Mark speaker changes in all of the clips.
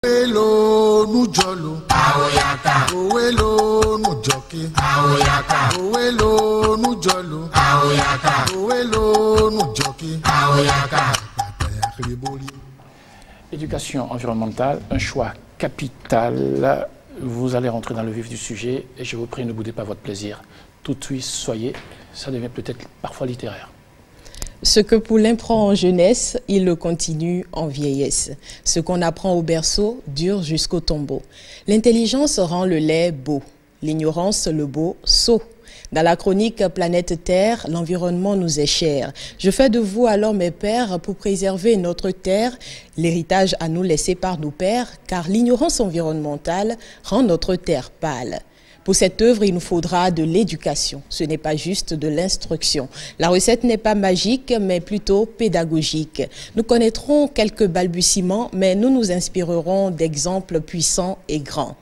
Speaker 1: Owelo nu jolo, aoyaka. Owelo nu joki, aoyaka. Owelo nu jolo, aoyaka. Owelo nu joki, aoyaka.
Speaker 2: Éducation environnementale, un choix capital. Vous allez rentrer dans le vif du sujet et je vous prie, ne boudez pas votre plaisir. Tout de suite, soyez, ça devient peut-être parfois littéraire.
Speaker 3: Ce que Poulain prend en jeunesse, il le continue en vieillesse. Ce qu'on apprend au berceau dure jusqu'au tombeau. L'intelligence rend le lait beau, l'ignorance le beau sot. Dans la chronique Planète Terre, l'environnement nous est cher. Je fais de vous alors mes pères pour préserver notre terre, l'héritage à nous laissé par nos pères, car l'ignorance environnementale rend notre terre pâle. Pour cette œuvre, il nous faudra de l'éducation. Ce n'est pas juste de l'instruction. La recette n'est pas magique, mais plutôt pédagogique. Nous connaîtrons quelques balbutiements, mais nous nous inspirerons d'exemples puissants et grands.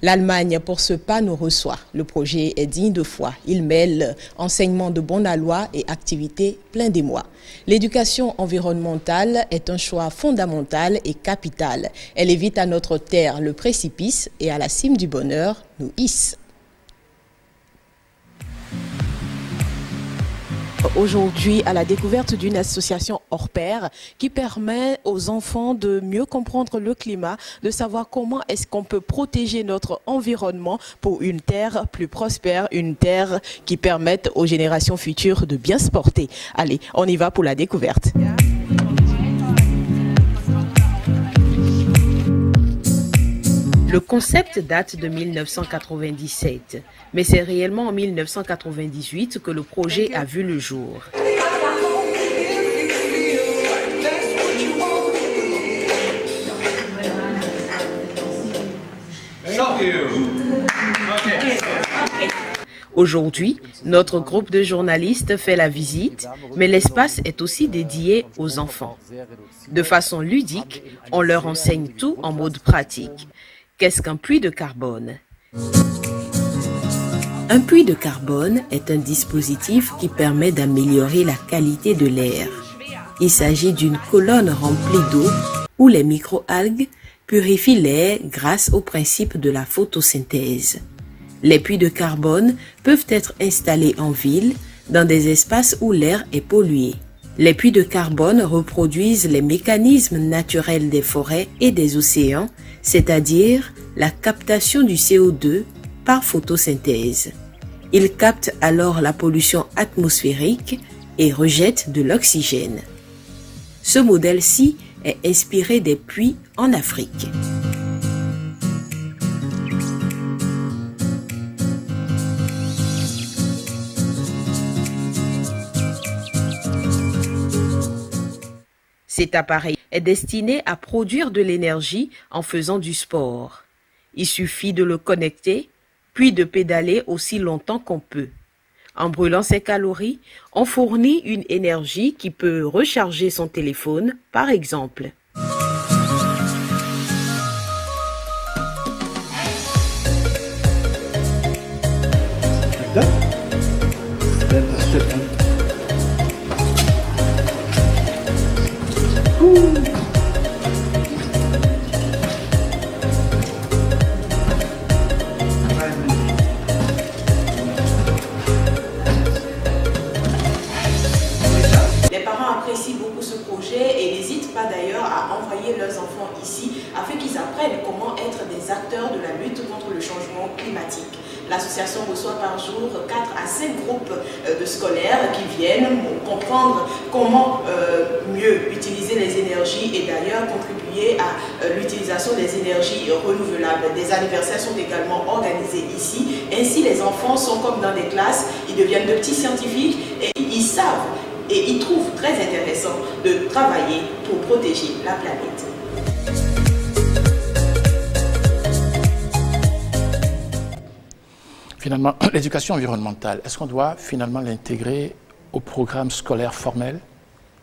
Speaker 3: L'Allemagne, pour ce pas, nous reçoit. Le projet est digne de foi. Il mêle enseignement de bon aloi et activité plein d'émoi. L'éducation environnementale est un choix fondamental et capital. Elle évite à notre terre le précipice et à la cime du bonheur nous hisse. Aujourd'hui, à la découverte d'une association hors pair qui permet aux enfants de mieux comprendre le climat, de savoir comment est-ce qu'on peut protéger notre environnement pour une terre plus prospère, une terre qui permette aux générations futures de bien se porter. Allez, on y va pour la découverte. Le concept date de 1997, mais c'est réellement en 1998 que le projet a vu le jour. Aujourd'hui, notre groupe de journalistes fait la visite, mais l'espace est aussi dédié aux enfants. De façon ludique, on leur enseigne tout en mode pratique. Qu'est-ce qu'un puits de carbone? Un puits de carbone est un dispositif qui permet d'améliorer la qualité de l'air. Il s'agit d'une colonne remplie d'eau où les microalgues purifient l'air grâce au principe de la photosynthèse. Les puits de carbone peuvent être installés en ville, dans des espaces où l'air est pollué. Les puits de carbone reproduisent les mécanismes naturels des forêts et des océans, c'est-à-dire la captation du CO2 par photosynthèse. Ils captent alors la pollution atmosphérique et rejettent de l'oxygène. Ce modèle-ci est inspiré des puits en Afrique. Cet appareil est destiné à produire de l'énergie en faisant du sport. Il suffit de le connecter, puis de pédaler aussi longtemps qu'on peut. En brûlant ses calories, on fournit une énergie qui peut recharger son téléphone, par exemple. Les parents apprécient beaucoup ce projet et n'hésitent pas d'ailleurs à envoyer leurs enfants ici afin qu'ils apprennent comment être des acteurs de la lutte contre le changement climatique. L'association reçoit par jour 4 à 5 groupes de scolaires qui viennent comprendre comment mieux utiliser les énergies et d'ailleurs contribuer à l'utilisation des énergies renouvelables. Des anniversaires sont également organisés ici. Ainsi, les enfants sont comme dans des classes, ils deviennent de petits scientifiques et ils savent et ils trouvent très intéressant de travailler pour protéger la planète.
Speaker 2: Finalement, l'éducation environnementale, est-ce qu'on doit finalement l'intégrer au programme scolaire formel?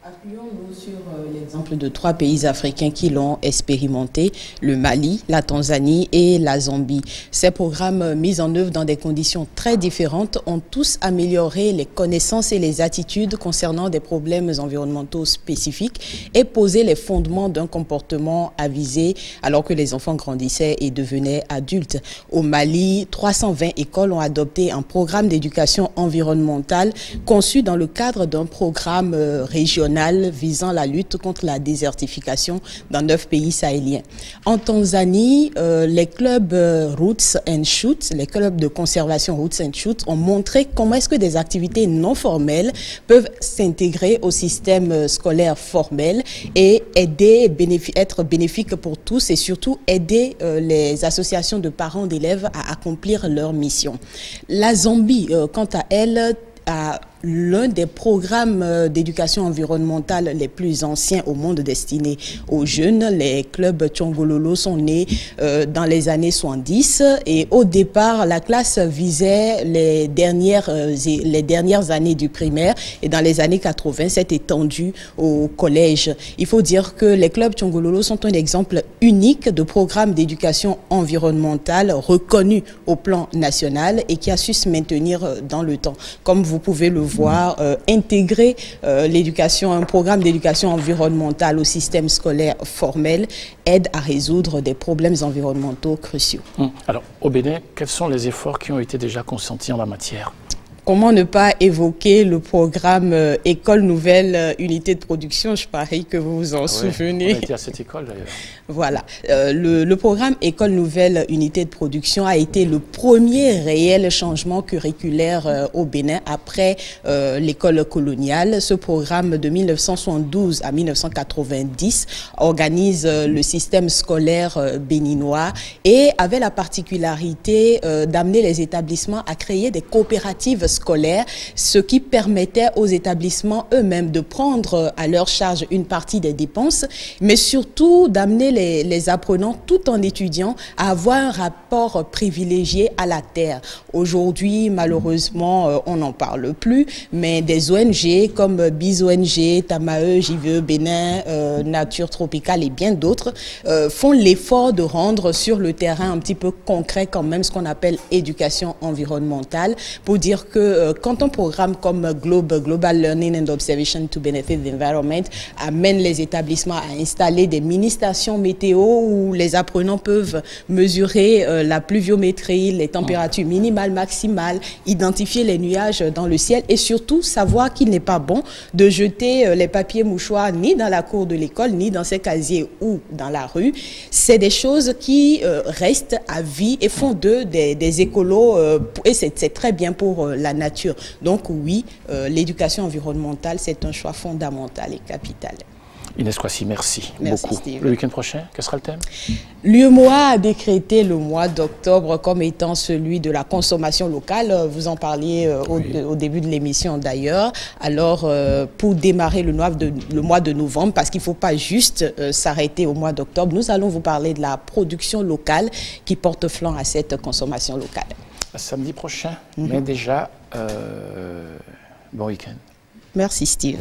Speaker 3: Appuyons-nous sur l'exemple de 3 pays africains qui l'ont expérimenté, le Mali, la Tanzanie et la Zambie. Ces programmes mis en œuvre dans des conditions très différentes ont tous amélioré les connaissances et les attitudes concernant des problèmes environnementaux spécifiques et posé les fondements d'un comportement avisé alors que les enfants grandissaient et devenaient adultes. Au Mali, 320 écoles ont adopté un programme d'éducation environnementale conçu dans le cadre d'un programme régional visant la lutte contre la désertification dans 9 pays sahéliens. En Tanzanie, les clubs Roots and Shoots, les clubs de conservation Roots and Shoots ont montré comment est-ce que des activités non formelles peuvent s'intégrer au système scolaire formel et aider, être bénéfiques pour tous et surtout aider les associations de parents d'élèves à accomplir leur mission. La Zambie, quant à elle, a l'un des programmes d'éducation environnementale les plus anciens au monde destinés aux jeunes. Les clubs Tchongololo sont nés dans les années 70 et au départ, la classe visait les dernières années du primaire et dans les années 80, c'est étendu au collège. Il faut dire que les clubs Tchongololo sont un exemple unique de programme d'éducation environnementale reconnu au plan national et qui a su se maintenir dans le temps. Comme vous pouvez le voir, intégrer l'éducation, un programme d'éducation environnementale au système scolaire formel aide à résoudre des problèmes environnementaux cruciaux.
Speaker 2: Alors, au Bénin, quels sont les efforts qui ont été déjà consentis en la matière ?
Speaker 3: Comment ne pas évoquer le programme École Nouvelle Unité de Production? Je parie que vous vous en souvenez.
Speaker 2: On a été à cette école d'ailleurs.
Speaker 3: Voilà. Le programme École Nouvelle Unité de Production a été le premier réel changement curriculaire au Bénin après l'école coloniale. Ce programme de 1972 à 1990 organise le système scolaire béninois et avait la particularité d'amener les établissements à créer des coopératives scolaires, ce qui permettait aux établissements eux-mêmes de prendre à leur charge une partie des dépenses, mais surtout d'amener les apprenants, tout en étudiant, à avoir un rapport privilégié à la terre. Aujourd'hui, malheureusement, on n'en parle plus, mais des ONG comme BizONG, Tamae, JVE Bénin, Nature Tropicale et bien d'autres font l'effort de rendre sur le terrain un petit peu concret quand même ce qu'on appelle éducation environnementale, pour dire que quand un programme comme Global Learning and Observation to Benefit the Environment amène les établissements à installer des mini-stations météo où les apprenants peuvent mesurer la pluviométrie, les températures minimales, maximales, identifier les nuages dans le ciel et surtout savoir qu'il n'est pas bon de jeter les papiers mouchoirs ni dans la cour de l'école, ni dans ses casiers ou dans la rue. C'est des choses qui restent à vie et font d'eux des écolos et c'est très bien pour la nature. Donc oui, l'éducation environnementale, c'est un choix fondamental et capital.
Speaker 2: Inès Kwasi, merci beaucoup.
Speaker 3: Steve.
Speaker 2: Le week-end prochain, quel sera le thème?
Speaker 3: L'UEMOA a décrété le mois d'octobre comme étant celui de la consommation locale. Vous en parliez au début de l'émission d'ailleurs. Alors, pour démarrer le mois de novembre, parce qu'il ne faut pas juste s'arrêter au mois d'octobre, nous allons vous parler de la production locale qui porte flanc à cette consommation locale.
Speaker 2: Samedi prochain, mais déjà, bon week-end.
Speaker 3: Merci Steve.